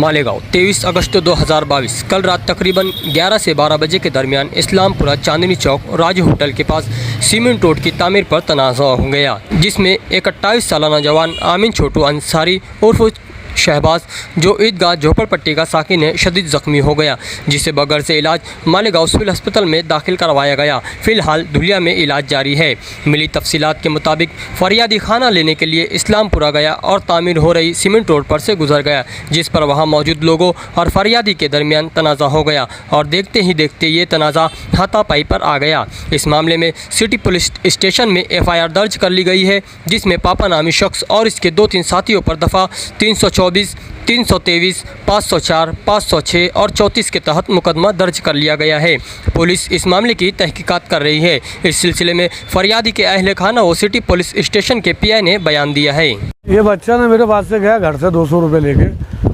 मालेगांव 23 अगस्त 2022 कल रात तकरीबन 11 से 12 बजे के दरमियान इस्लामपुरा चांदनी चौक राज होटल के पास सीमेंट रोड की तामीर पर तनाज़ा हो गया, जिसमें एक 28 साल नौजवान आमिन छोटू अंसारी उर्फ शहबाज जो ईदगाह झोपड़पट्टी का साकिन है शदीद ज़ख्मी हो गया, जिसे बगैर से इलाज मालेगांव सिविल अस्पताल में दाखिल करवाया गया। फ़िलहाल धुलिया में इलाज जारी है। मिली तफसीलात के मुताबिक फरियादी खाना लेने के लिए इस्लामपुरा गया और तामीर हो रही सीमेंट रोड पर से गुजर गया, जिस पर वहां मौजूद लोगों और फरियादी के दरमियान तनाज़ा हो गया और देखते ही देखते ये तनाज़ा हाथापाई पर आ गया। इस मामले में सिटी पुलिस स्टेशन में FIR दर्ज कर ली गई है, जिसमें पापा नामी शख्स और इसके 2-3 साथियों पर दफ़ा 324, 323, 504, 506 और 34 के तहत मुकदमा दर्ज कर लिया गया है। पुलिस इस मामले की तहकीकात कर रही है। इस सिलसिले में फरियादी के अहले खाना व सिटी पुलिस स्टेशन के PI ने बयान दिया है। ये बच्चा ना मेरे पास से गया घर से 200 रुपये लेके,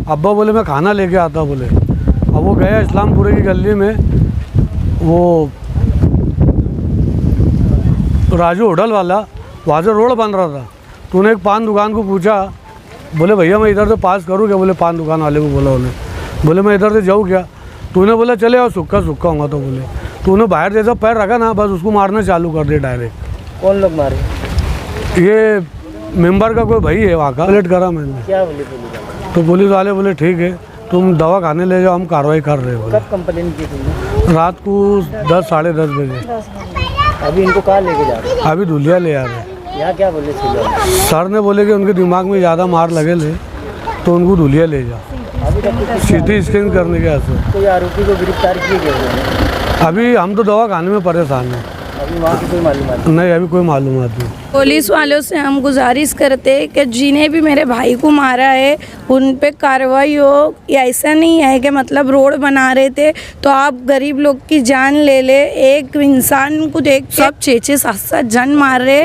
अब्बा बोले मैं खाना लेके आता बोले। अब वो गया इस्लामपुरे की गली में, वो राजू होटल वाला, वहाँ से रोड बन रहा था। तो उन्हें एक पान दुकान को पूछा, बोले भैया मैं इधर से पास करूँ क्या? बोले पान दुकान वाले को बोला उन्हें, बोले मैं इधर से जाऊँ क्या? तो उन्हें बोला चले और सूखा सूखा होगा। तो बोले तो उन्हें बाहर जैसा पैर रखा ना, बस उसको मारना चालू कर दिया डायरेक्ट। कौन लोग मारे? ये मेंबर का कोई भाई है वहाँ का। कंप्लेंट करा मैंने। क्या बोले पुलिस? तो पुलिस वाले बोले ठीक है तुम दवा खाने ले जाओ, हम कार्रवाई कर रहे हो। कब कंप्लेंट की तुमने? रात को 10 साढ़े 10 बजे। अभी इनको कहाँ लेके जा रहे? अभी धुलिया ले आ रहे। यहाँ क्या बोले सर ने बोले कि उनके दिमाग में ज़्यादा मार लगे ले, तो उनको धुलिया ले जाओ अभी तक CT स्कैन करने के वास्ते। कोई आरोपी को गिरफ्तार किए गए? अभी हम तो दवा खाने में परेशान हैं। अभी वहाँ की कोई मालूमात नहीं, अभी कोई मालूमात नहीं। पुलिस वालों से हम गुजारिश करते हैं कि जिन्हें भी मेरे भाई को मारा है उन पे कार्रवाई हो। ऐसा नहीं है कि मतलब रोड बना रहे थे तो आप गरीब लोग की जान ले ले। एक इंसान को देख सब 6-6, 7-7 जन मार रहे,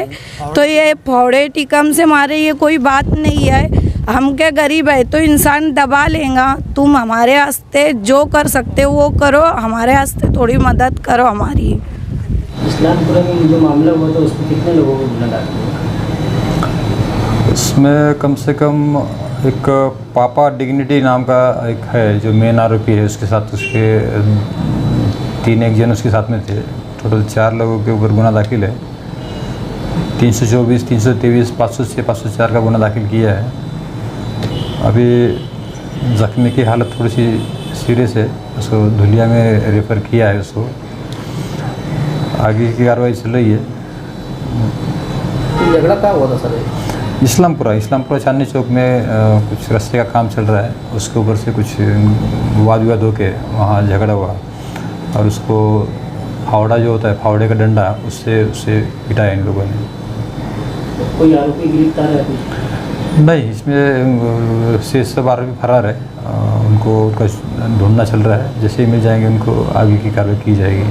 तो ये फोड़े टिकम से मारे, ये कोई बात नहीं है। हम क्या गरीब है तो इंसान दबा लेगा। तुम हमारे वास्ते जो कर सकते हो वो करो, हमारे वास्ते थोड़ी मदद करो हमारी। इस्लामपुरा में जो मामला हुआ था उसमें कितने लोगों को गुना डाल दिया? इसमें कम से कम एक पापा डिग्निटी नाम का एक है जो मेन आरोपी है, उसके साथ उसके 3 जन उसके साथ में थे। टोटल 4 लोगों के ऊपर गुना दाखिल है। 324, 323, 506, 504 का गुना दाखिल किया है। अभी जख्मी की हालत थोड़ी सी सीरियस है, उसको धुलिया में रेफ़र किया है। उसको आगे की कार्रवाई चल रही है। तो झगड़ा कहाँ हुआ था सर? इस्लामपुरा चांदनी चौक में कुछ रास्ते का काम चल रहा है, उसके ऊपर से कुछ वाद विवाद होके वहाँ झगड़ा हुआ और उसको फावड़ा जो होता है, फावड़े का डंडा, उससे पिटाया इन लोगों ने। कोई आरोपी गिरफ्तार है? नहीं, इसमें से सब आरोपी फरार है। उनको उनका ढूंढना चल रहा है। जैसे ही मिल जाएंगे उनको आगे की कार्रवाई की जाएगी।